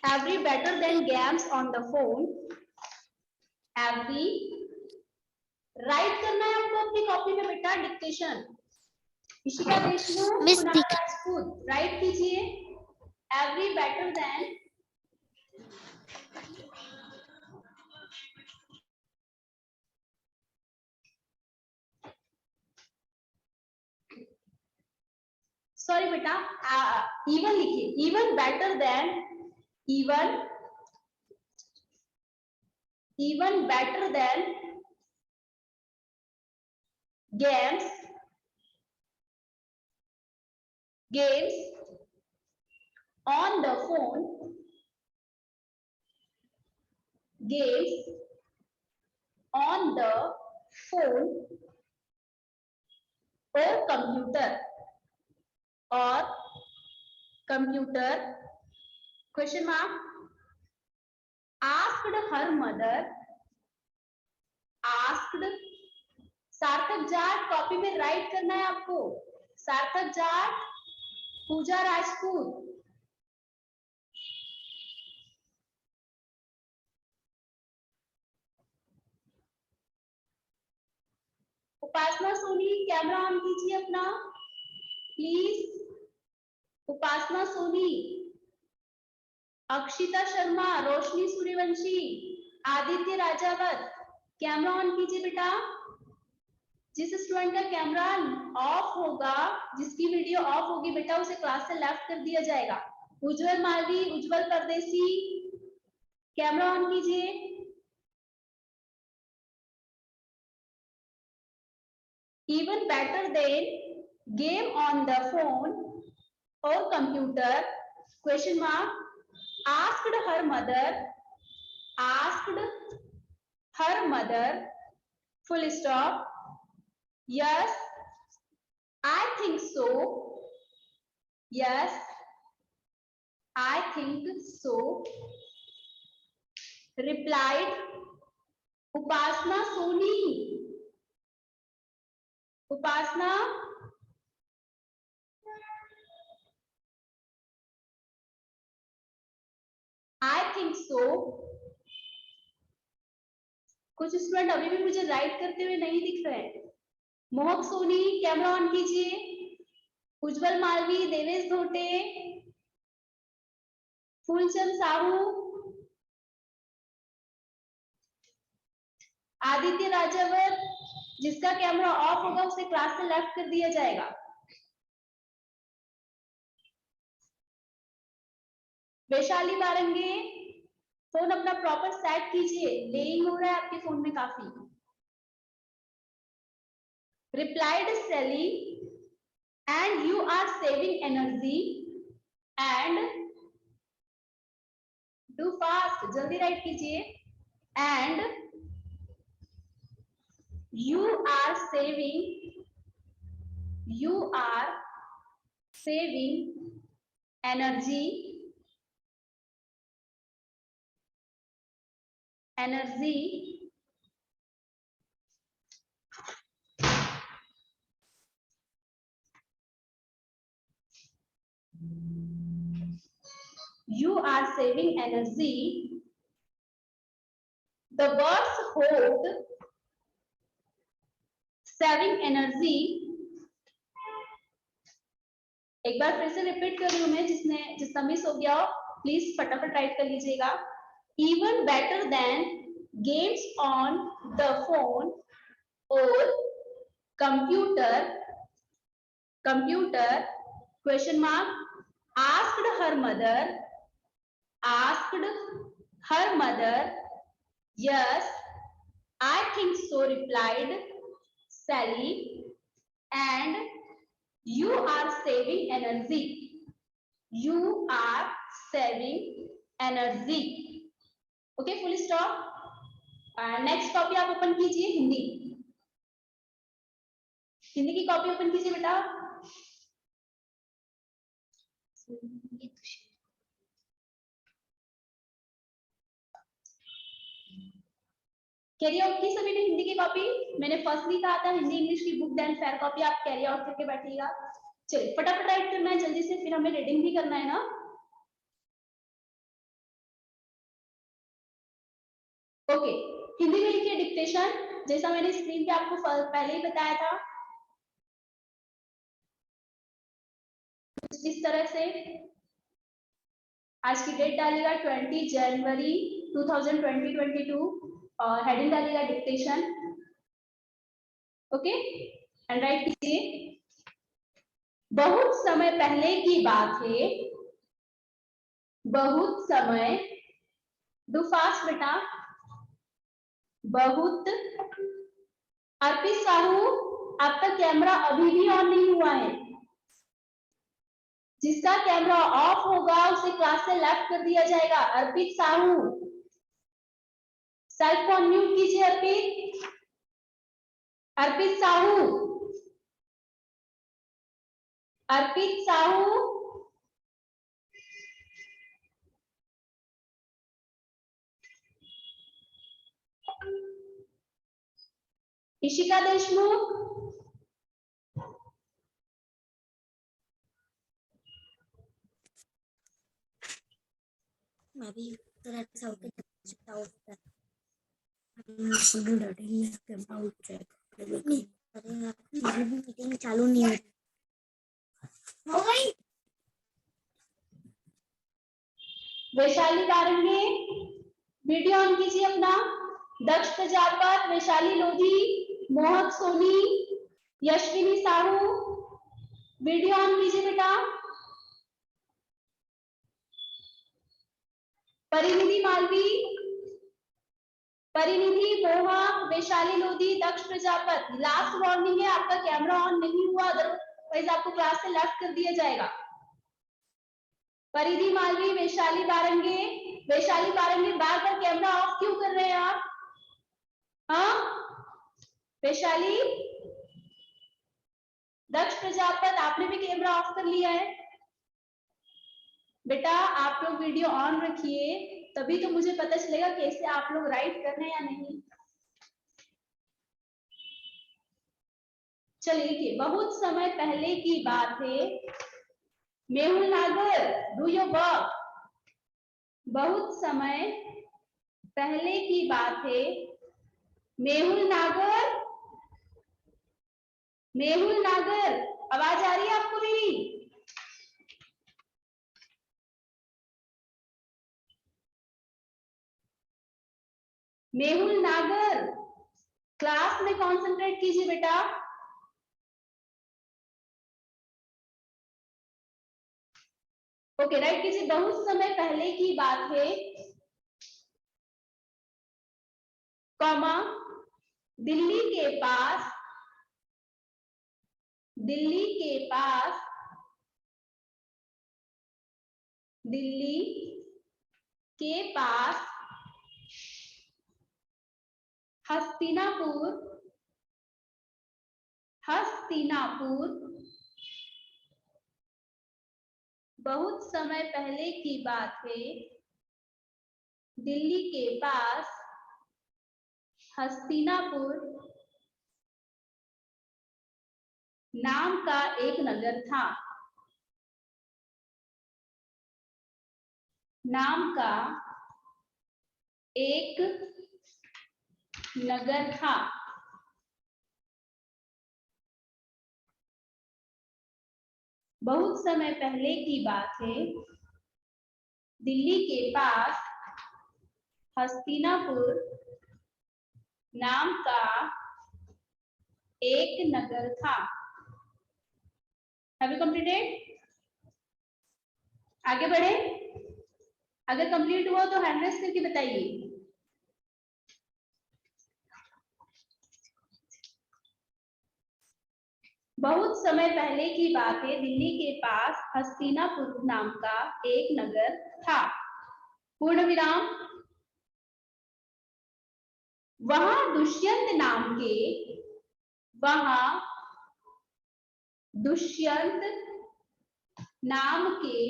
every better than games on the phone. every right करना है आपको अपनी कॉपी में बेटा डिक्टेशन। इशिका देशमुख, कुणाल राजपूत राइट कीजिए एवरी बेटर देन सॉरी बेटा इवन लिखिए even better than even better than games on the phone, games on the phone or computer question mark asked her mother asked सार्थक जाट कॉपी में right करना है आपको Sarthak Jat Pooja Rajput Upasana Soni camera on कीजिए अपना please Upasana Soni Akshita Sharma Roshni Suryavanshi Aditya Rajawat camera on कीजिए बेटा जिस स्टूडेंट का कैमरा ऑफ होगा जिसकी वीडियो ऑफ होगी बेटा उसे क्लास से लेफ्ट कर दिया जाएगा उज्जवल मालवी उज्जवल परदेसी कैमरा ऑन कीजिए even better than game on the phone or computer question mark asked her mother full stop yes I think so yes I think so replied upasna soni Upasana I think so कुछ student अभी भी मुझे right करते हुए नहीं दिख रहे हैं मोहक सोनी कैमरा ऑन कीजिए उज्जवल मालवी देवेश धोटे फूलचंद साहू आदित्य राजावत जिसका कैमरा ऑफ होगा उसे क्लास से लेफ्ट कर दिया जाएगा वैशाली बारंगे फोन अपना प्रॉपर सेट कीजिए लेइंग हो रहा है आपके फोन में काफी replied Sally and you are saving energy and do fast जल्दी राइट कीजिए एंड you are saving energy you are saving energy the words hold saving energy एक बार फिर से रिपीट कर रही हूं मैं जिसका मिस हो गया हो प्लीज फटाफट राइट कर लीजिएगा even better than games on the phone or computer question mark asked her mother yes I think so replied Sally and you are saving energy okay full stop next copy आप open कीजिए हिंदी की copy open कीजिए बेटा carry out की सभी ने हिंदी की copy? मैंने फर्स्टली कहा था हिंदी इंग्लिश की बुक देन फेयर कॉपी आप कैरी आउट करके बैठिएगा। चलिए फटाफट राइट करना है जल्दी से, फिर हमें रीडिंग भी करना है ना। ओके, हिंदी में लिखिए डिक्टेशन, जैसा मैंने स्क्रीन पे आपको पहले ही बताया था इस तरह से। आज की डेट डालेगा 20 जनवरी 2022 और हेडिंग डालेगा डिक्टेशन। ओके एंड राइट कीजिए। बहुत समय पहले की बात है, बहुत समय, डू फास्ट बेटा, बहुत। अर्पित साहू आपका कैमरा अभी भी ऑन नहीं हुआ है, जिसका कैमरा ऑफ होगा उसे क्लास से लेफ्ट कर दिया जाएगा। अर्पित साहू सेल्फ को अनम्यूट कीजिए। अर्पित, अर्पित साहू, अर्पित साहू, इशिका देशमुख, मैं भी तरह से होके चुपता हूँ अरे मीटिंग चालू नहीं हो गई। वैशाली कारंगे वीडियो ऑन कीजिए अपना। दक्ष प्रजापत, वैशाली लोधी, मोहक सोनी, यशविनी साहू वीडियो ऑन कीजिए बेटा। परिनिधि मालवी, परिनिधि, मोहक, वैशाली लोधी, दक्ष प्रजापत, लास्ट वार्निंग है, आपका कैमरा ऑन नहीं हुआ अदरवाइज आपको क्लास से लेफ्ट कर दिया जाएगा। परिधि मालवी, वैशाली बारंगे, वैशाली बारंगे बार बार कैमरा ऑफ क्यों कर रहे हैं आप? हाँ वैशाली, दक्ष प्रजापत आपने भी कैमरा ऑफ कर लिया है। बेटा आप लोग वीडियो ऑन रखिए, तभी तो मुझे पता चलेगा कैसे आप लोग राइट कर रहे हैं या नहीं। चलिए लिखिए, बहुत समय पहले की बात है, मेहुल नागर डू योर वर्क। बहुत समय पहले की बात है, मेहुल नागर, मेहुल नागर आवाज आ रही है आपको मेरी? मेहुल नागर क्लास में कॉन्सेंट्रेट कीजिए बेटा। ओके राइट कीजिए। बहुत समय पहले की बात है, कॉमा, दिल्ली के पास, दिल्ली के पास, दिल्ली के पास हस्तिनापुर, हस्तिनापुर। बहुत समय पहले की बात है, दिल्ली के पास हस्तिनापुर नाम का एक नगर था, नाम का एक नगर था। बहुत समय पहले की बात है, दिल्ली के पास हस्तिनापुर नाम का एक नगर था। Have you completed? आगे बढ़े, अगर कंप्लीट हुआ तो हैंड रेस करके बताइए। बहुत समय पहले की बात है, दिल्ली के पास हस्तिनापुर नाम का एक नगर था, पूर्ण विराम। वहां दुष्यंत नाम के, वहां दुष्यंत नाम के,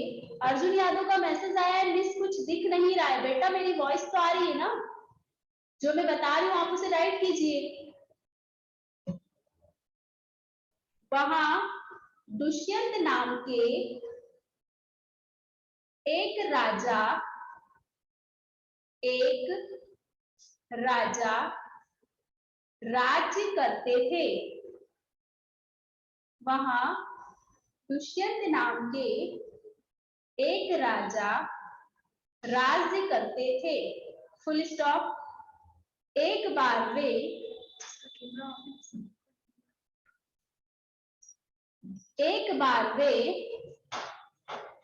अर्जुन यादव का मैसेज आया है, मिस कुछ दिख नहीं रहा है। बेटा मेरी वॉइस तो आ रही है ना? जो मैं बता रही हूँ आप उसे राइट कीजिए। वहां दुष्यंत नाम के एक राजा राज्य करते थे। वहां दुष्यंत नाम के एक राजा राज्य करते थे। Full stop. एक बार वे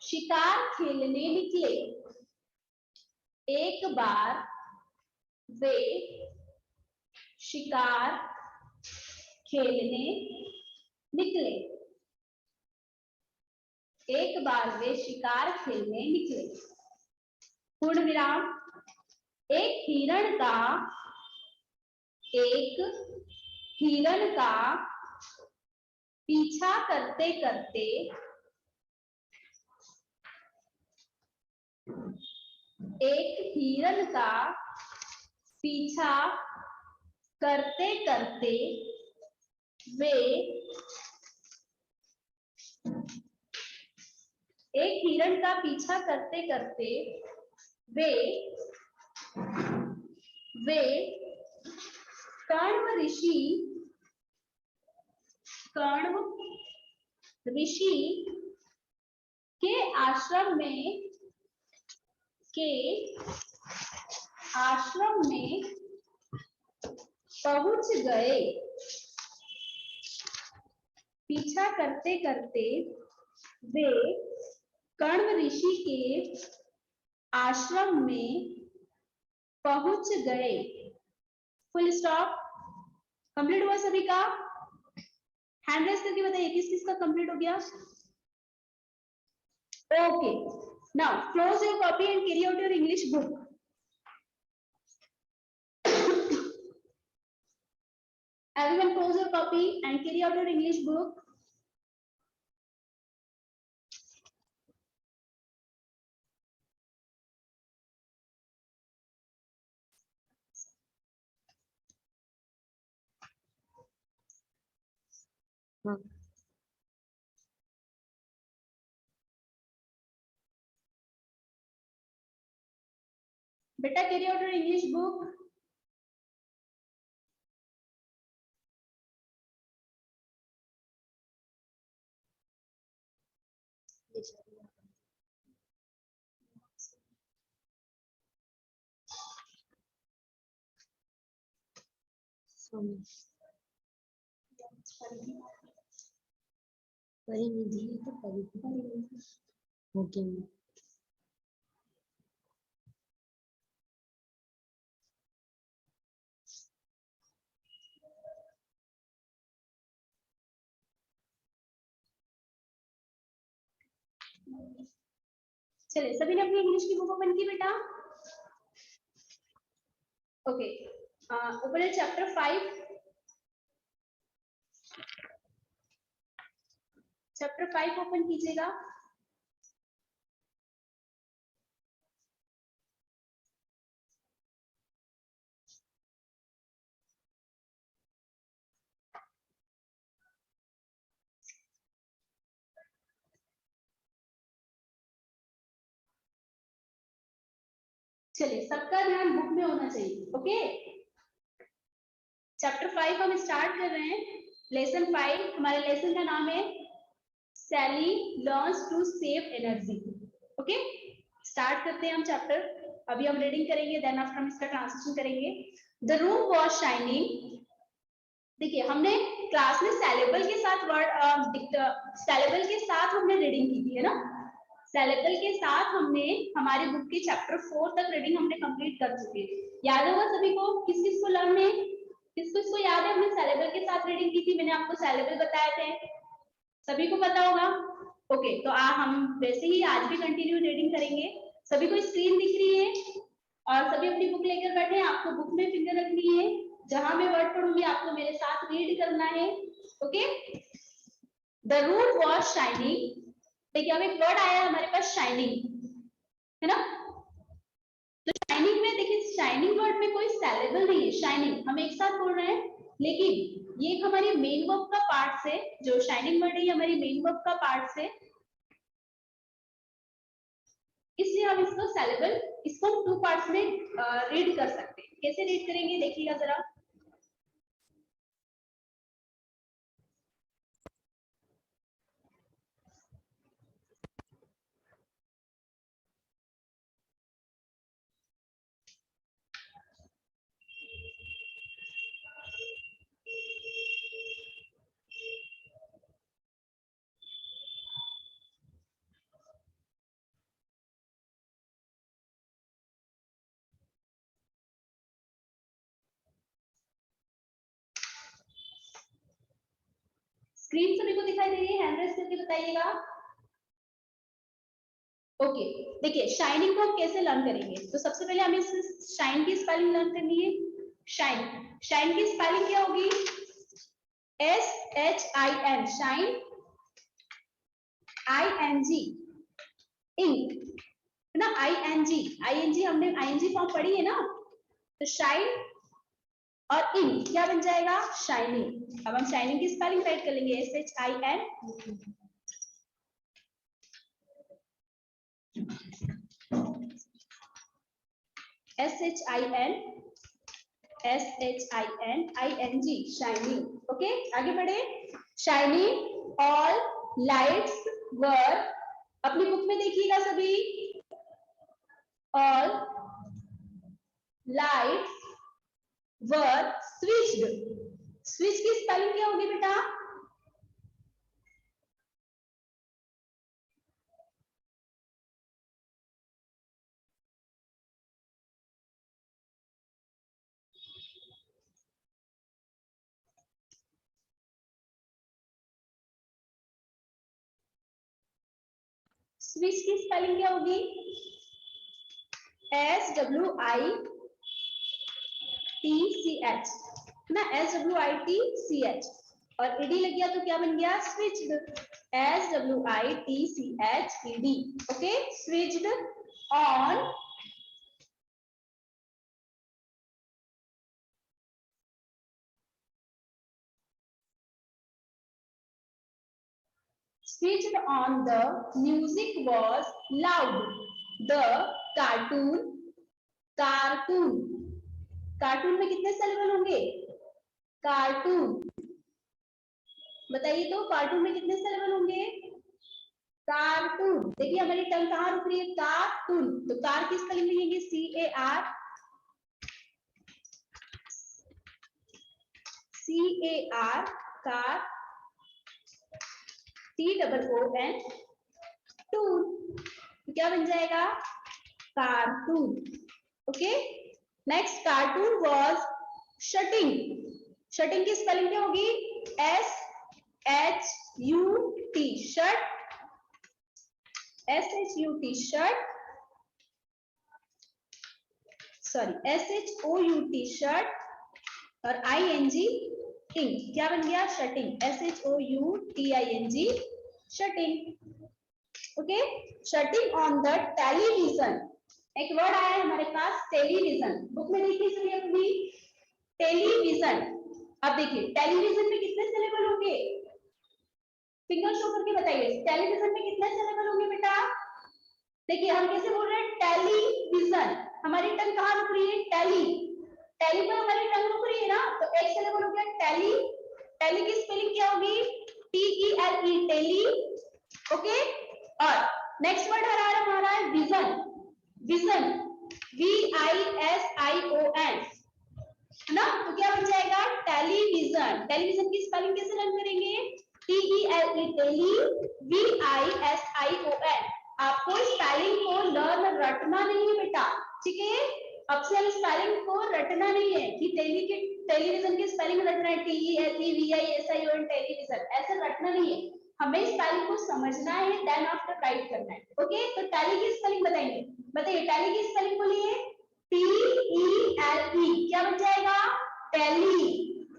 शिकार खेलने निकले। एक बार वे शिकार खेलने निकले। एक बार वे शिकार खेलने निकले। पूर्ण विराम। एक हिरण का पीछा करते करते वे कण्व ऋषि के आश्रम में पहुंच गए। पीछा करते करते वे कण्व ऋषि के आश्रम में पहुंच गए। Full stop. कंप्लीट हुआ सभी का? हैंड रेस करके बताइए किस किस का कंप्लीट हो गया। Okay, now close your copy and carry out your English book. Everyone close your copy and carry out your English book. Beta, carry out your English book. परिनिधि तो परिनिधि ओके। चलिए सभी ने अपनी इंग्लिश की बुक ओपन की बेटा। Okay, open है chapter 5। Chapter 5 open कीजिएगा। चलिए सबका ध्यान बुक में होना चाहिए। ओके, चैप्टर 5 हम स्टार्ट कर रहे हैं। लेसन 5, हमारे लेसन का नाम है Sally learns to save energy. Okay, start करते हैं हम चैप्टर। अभी हम रीडिंग करेंगे, देन आफ्टर हम इसका ट्रांसलेशन करेंगे। The room was shining. देखिए हमने क्लास में सैलेबल के साथ सैलेबल के साथ हमने रीडिंग की थी, है ना। सैलेबल के साथ हमने हमारी बुक के चैप्टर 4 तक रीडिंग हमने कंप्लीट कर चुके हैं। याद होगा सभी को? किस किस को लर्न है? किस किस को याद है हमने सैलेबल के साथ रीडिंग की थी? मैंने आपको सैलेबल बताए थे, सभी को पता होगा। ओके, तो हम वैसे ही आज भी कंटिन्यू रीडिंग करेंगे। सभी को स्क्रीन दिख रही है और सभी अपनी बुक लेकर बैठे हैं। आपको बुक में फिंगर रखनी है, जहां मैं वर्ड पढ़ूंगी आपको मेरे साथ रीड करना है। Okay, the room was shining. देखिए अब एक वर्ड आया हमारे पास शाइनिंग, है ना। तो शाइनिंग में देखिए शाइनिंग वर्ड में कोई सैलेबल नहीं शाइनिंग हम एक साथ बोल रहे हैं, लेकिन ये हमारी मेन वर्ब का पार्ट से, जो शाइनिंग वर्ड है ये हमारी मेन वर्ब का पार्ट से, इसलिए हम इसको सेलेबल, इसको हम 2 पार्ट्स में रीड कर सकते हैं। कैसे रीड करेंगे देखिएगा जरा। स्क्रीन सभी को दिखाई दे रही है? हैंड रेस करके बताइएगा। ओके, देखिए शाइनिंग को हम कैसे लर्न करेंगे। तो सबसे पहले हमें शाइन की स्पेलिंग लर्न करनी है। शाइन, शाइन की स्पेलिंग क्या होगी? SHIN, शाइन, ING, इंक, है ना। ING हमने ING फॉर्म पढ़ी है ना। तो शाइन और इंक क्या बन जाएगा? शाइनिंग। अब हम शाइनिंग की स्पेलिंग राइट कर लेंगे SHIN, SHINING, शाइनिंग। ओके, आगे बढ़े। शाइनिंग ऑल लाइट्स वर, अपनी बुक में देखिएगा सभी, ऑल लाइट्स वर स्विच्ड। स्विच की स्पेलिंग क्या होगी बेटा? स्विच की स्पेलिंग क्या होगी? SWITCH ना, SWITCH, और ईडी लग गया तो क्या बन गया? Switched, SWITCHED। Okay, switched on switched on, the music was loud, the cartoon, cartoon, cartoon में कितने सेलेबल होंगे? कार्टून, बताइए तो, कार्टून में कितने सेलेबल होंगे? कार्टून। देखिए हमारी टंग कहाँ रुक रही है? कार्टून। तो कार की स्पेलिंग लिखेंगे CAR, कार, TOON, टून, तो क्या बन जाएगा? Cartoon. Okay, next, cartoon was shouting. Shouting की स्पेलिंग क्या होगी? SHUT, shout, SHUT, shout, sorry SHOUT, shout, और ING, इंक, क्या बन गया? Shouting, SHOUTING, shouting. Okay, shouting on the television. एक वर्ड आया है हमारे पास, टेलीविजन। बुक में देखिए सभी अपनी, टेलीविजन। अब देखिए टेलीविजन में कितने सिलेबल होंगे? फिंगर शो करके बताइए, टेलीविजन में कितने सिलेबल होंगे बेटा? देखिए हम कैसे बोल रहे हैं? टेलीविजन। हमारी टंग कहाँ रुक रही है? टेली, टेली पर हमारी टंग रुक रही है ना, तो एक सिलेबल हो गया टेली। टेली की स्पेलिंग क्या होगी? TELE, tele. ओके, और नेक्स्ट वर्ड आ रहा है हमारा विजन। विजन, VISION, है ना। तो क्या बन जाएगा? टेलीविजन। टेलीविजन की स्पेलिंग कैसे लर्न करेंगे? TELE, tele, VISION। आपको स्पेलिंग को लर्न रटना नहीं है बेटा, ठीक है। अब से हम स्पेलिंग को रटना नहीं है कि टेलीविजन की स्पेलिंग रटना है, TELEVISION, टेलीविजन, ऐसे रटना नहीं है। हमें स्पेलिंग को समझना है, देन आफ्टर राइट करना है। ओके, तो टैली की स्पेलिंग बताएंगे। बताइए टैली की स्पेलिंग बोलिए। TELE, क्या बन जाएगा? टैली।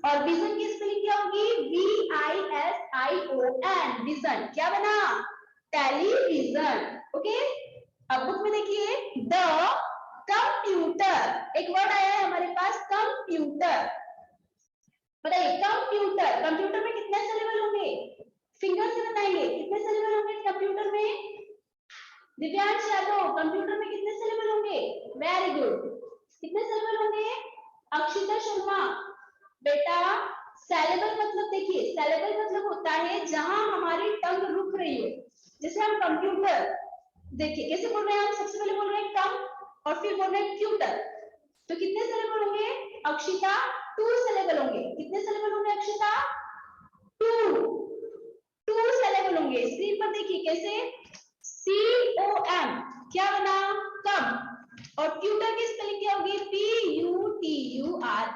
और विजन की स्पेलिंग क्या होगी? VISION, vision. क्या बना? टेलीविजन। ओके, अब बुक में देखिए, द कंप्यूटर। एक वर्ड आया है हमारे पास पास कंप्यूटर। बताइए कंप्यूटर, कंप्यूटर में कितने सिलेबल होंगे? फिंगर से बताएंगे कितने सिलेबल होंगे कंप्यूटर में? दिव्यांश यादव, कंप्यूटर में कितने सिलेबल होंगे? वेरी गुड, कितने सिलेबल होंगे? अक्षिता शर्मा, बेटा सिलेबल मतलब देखिए, सिलेबल मतलब होता है जहां हमारी टंग रुक रही हो। जैसे हम कंप्यूटर, देखिए कैसे बोल रहे हैं हम, सबसे पहले बोल रहे हैं कम और फिर बोल रहे हैं क्यूटर, तो कितने सिलेबल होंगे अक्षिता? 2 सिलेबल होंगे। कितने सिलेबल होंगे अक्षिता? 2 सिलेबल होंगे। स्क्रीन पर देखिए कैसे, COM क्या बना? कम। और ट्यूटर की स्पेलिंग क्या होगी? PUTURE,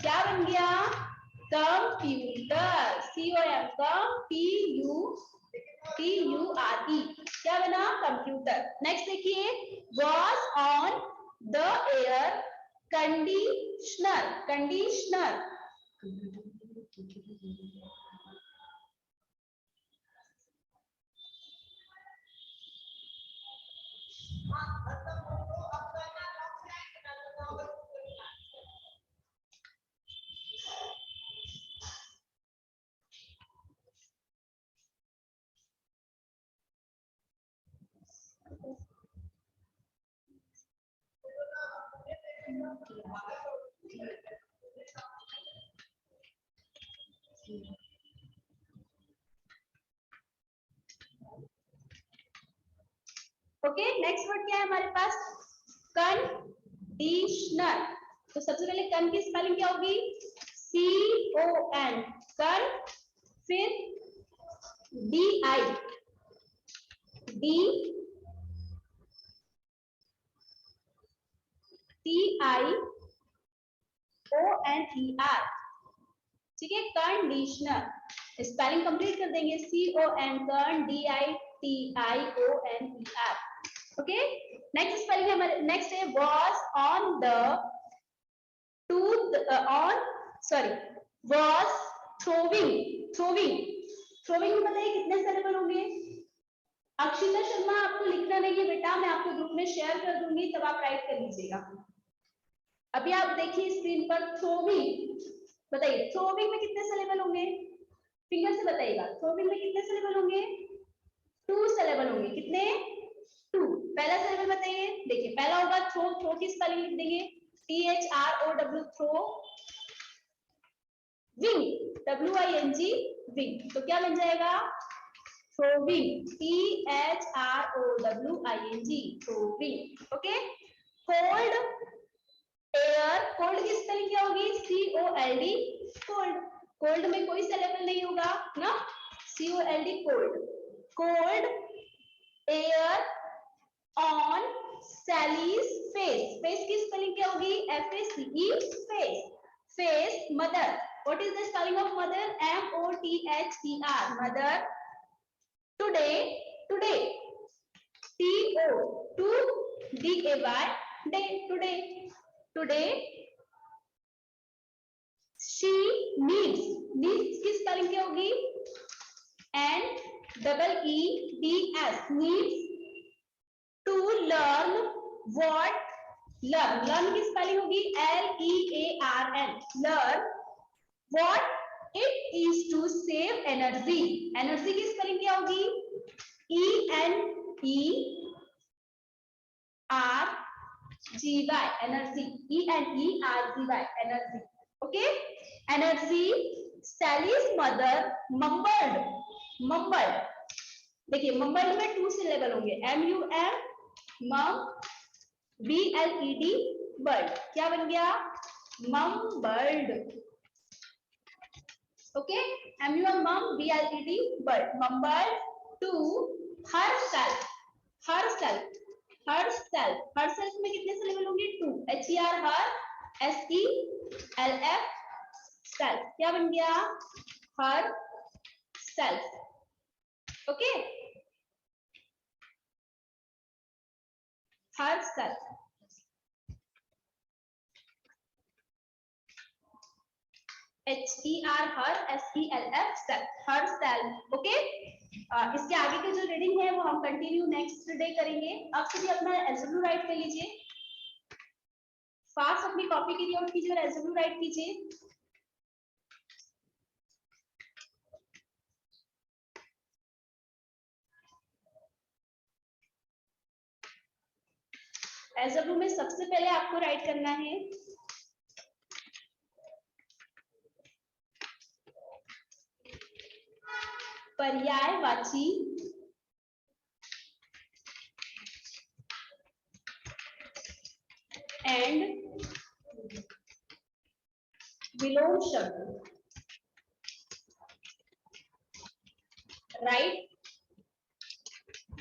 क्या बन गया? कंप्यूटर। COM PUTURE, क्या बना? कंप्यूटर। नेक्स्ट देखिए, was on the air conditioner, conditioner okay. Next word क्या है हमारे पास? कंडीशनर। तो सबसे पहले कन की स्पेलिंग क्या होगी? CON, कन, फिर DI, DTIONER, ठीक है, कंडीशनर। स्पेलिंग कंप्लीट कर देंगे, CON, कन, DITIONER। ओके। नेक्स्ट स्पेलिंग है हमारे, नेक्स्ट है was on the to on sorry was throwing, throwing, throwing में बताइए कितने सिलेबल होंगे? अक्षिता शर्मा, आपको लिखना नहीं है बेटा, मैं आपको ग्रुप में शेयर कर दूंगी, तब आप राइट कर लीजिएगा। अभी आप देखिए स्क्रीन पर थ्रोविंग, बताइए थ्रोविंग में कितने सिलेबल होंगे? फिंगर से बताइएगा, थ्रोविंग में कितने सिलेबल होंगे? 2 सिलेबल होंगे। कितने? 2। पहला सिलेबल बताइए। देखिए पहला होगा थ्रो, थ्रो की स्पेलिंग लिख देंगे THROW, throw, wing WING, wing, तो क्या बन जाएगा? Throwing, THROWING, throwing. Okay. Cold air, cold की स्पेलिंग क्या होगी? COLD, cold. कोल्ड में कोई सिलेबल नहीं होगा ना, COLD, cold. Cold air on Sally's face, face की स्पेलिंग क्या होगी? FACE, face, face. Mother, what is the spelling of mother? MOTHER, mother. Today, today, TODAY, day, today, today. She needs, needs की spelling क्या होगी? NEEDS, needs. To learn what, learn, learn की spelling होगी LEARN, learn what it is to save energy, energy की spelling क्या होगी? ENERGY, energy, ENERGY, energy. Okay. Energy. सैलीज mother mumbled, mumbled, देखिए mumbled में 2 सिलेबल होंगे, MUM, मम, BLED, बर्ड, क्या बन गया? Mumbled. Okay. MUM, mum, BLED, bird, mumbled. 2 herself, herself, herself, herself में कितने सिलेबल होंगे? 2, HER, हर, SELF, self, क्या बन गया? Her self. Okay. Her self, HER, हर, SELF, self, her self. Okay. इसके आगे की जो रीडिंग है वो हम कंटिन्यू नेक्स्ट डे करेंगे। अब सभी अपना एल्जेब्रा राइट कर लीजिए। फास्ट अपनी कॉपी की नोट कीजिए और रेज्यूम राइट कीजिए। रेज्यूम में सबसे पहले आपको राइट करना है पर्यायवाची एंड विलोम शब्द, राइट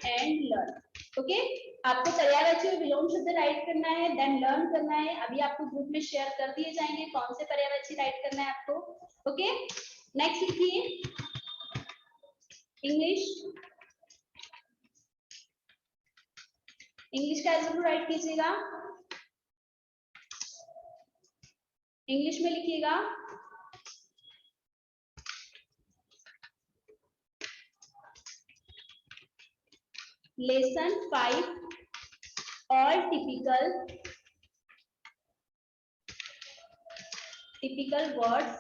एंड लर्न। ओके, आपको पर्यायवाची और विलोम शब्द राइट करना है, देन लर्न करना है। अभी आपको ग्रुप में शेयर कर दिए जाएंगे कौन से पर्यायवाची राइट करना है आपको। ओके, नेक्स्ट लिखिए इंग्लिश। इंग्लिश का जरूर राइट कीजिएगा। इंग्लिश में लिखिएगा lesson 5 all typical words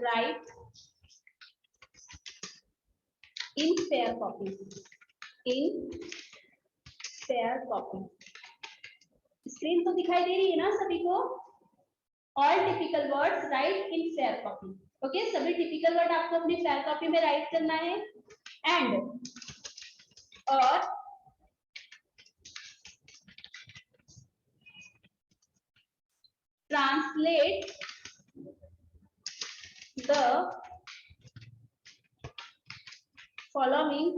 write in fair copy. In fair copy. Screen तो दिखाई दे रही है ना सभी को? All typical words write in fair copy. Okay, सभी टिपिकल वर्ड आपको अपनी फेयर कॉपी में राइट करना है। एंड और translate the following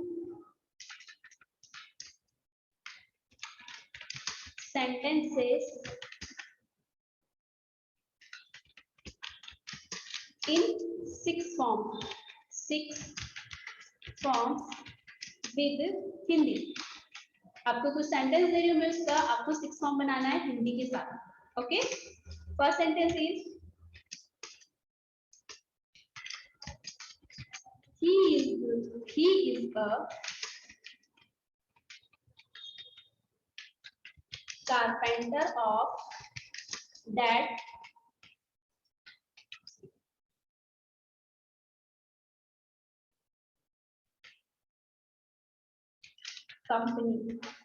sentences in 6 forms with Hindi. आपको कुछ सेंटेंस दे रही हूँ मैं, उसका आपको 6 फॉर्म बनाना है हिंदी के साथ। Okay, first sentence is he is a carpenter of that company।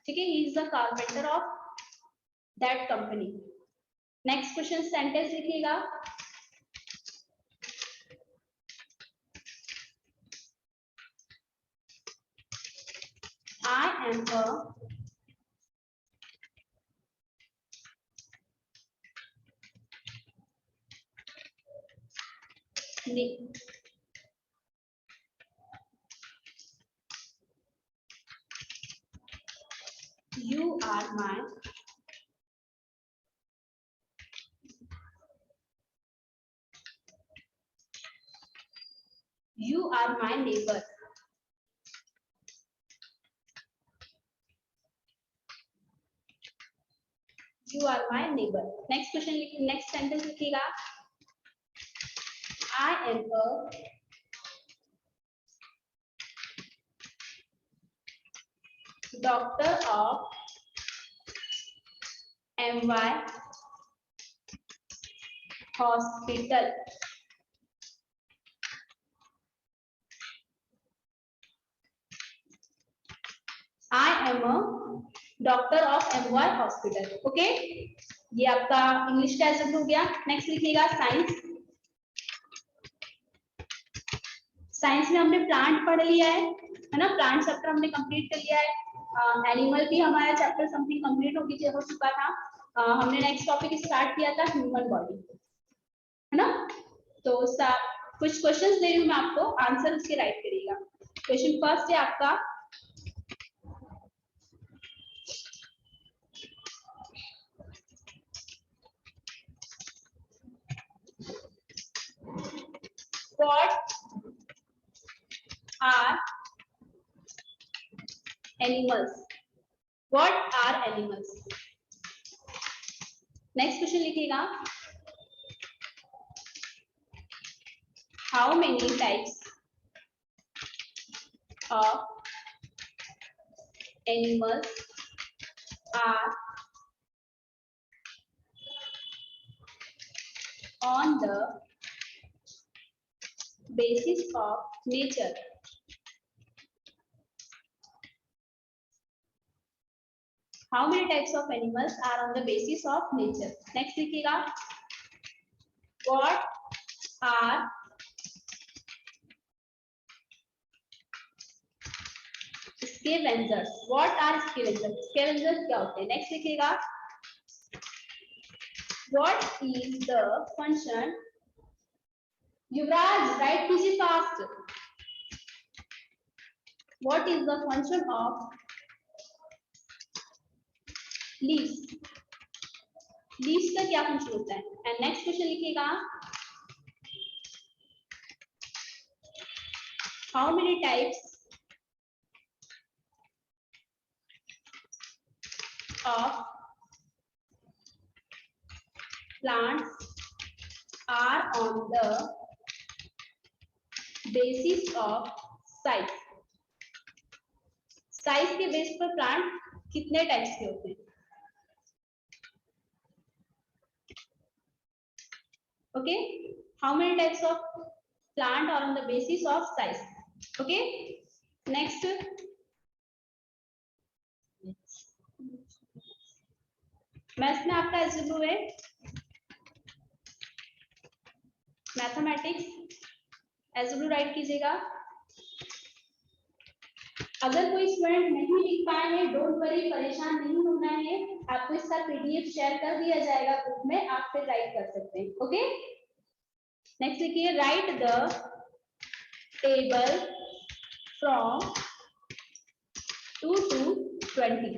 ठीक है, he is the carpenter of that company। Next question sentence लिखिएगा I am a you are my neighbor। You are my neighbor। Next question लिखिए, next sentence लिखिएगा I am a doctor of MY hospital। I am a doctor of MY hospital। Okay, ये आपका English का exam हो गया। Next लिखिएगा science. Science में हमने प्लांट पढ़ लिया है ना, प्लांट चैप्टर हमने कंप्लीट कर लिया है। एनिमल भी हमारा चैप्टर समथिंग कंप्लीट हो चुका था। हमने नेक्स्ट टॉपिक स्टार्ट किया था ह्यूमन बॉडी, है ना। तो कुछ क्वेश्चंस दे रही हूँ मैं आपको, आंसर उसके राइट करिएगा। क्वेश्चन फर्स्ट है आपका What are animals? What are animals? Next question लिखिएगा How many types of animals are on the basis of nature. How many types of animals are on the basis of nature? Next लिखिएगा, what are scavengers? What are scavengers? Scavengers क्या होते हैं? Next लिखिएगा, what is the function? Yuvraj, write कीजिए fast. What is the function of leaves? Leaves का क्या function होता है? And next क्वेश्चन लिखिएगा, how many types of plants are on the basis of size? Size के base पर plant कितने types के होते हैं? Okay, how many types of plant are on the basis of size? Okay, next, maths में आपका algebra है, mathematics algebra right कीजिएगा। अगर कोई स्टूडेंट नहीं लिख पाए हैं, डोंट वरी, परेशान नहीं होना है, आपको इसका पीडीएफ शेयर कर दिया जाएगा ग्रुप में, आप फिर राइट कर सकते हैं। ओके, नेक्स्ट लिखिए, write the table from 2 to 20,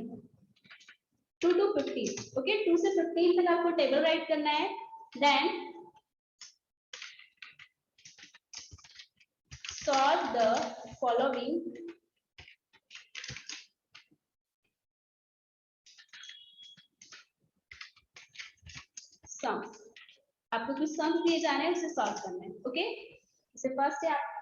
2 to 15। Okay, 2 से 15 तक आपको टेबल राइट करना है। Then solve the following sums. आपको कुछ सम्स दिए जाने हैं, उसे सॉल्व करना है। ओके, जैसे फर्स्ट है आप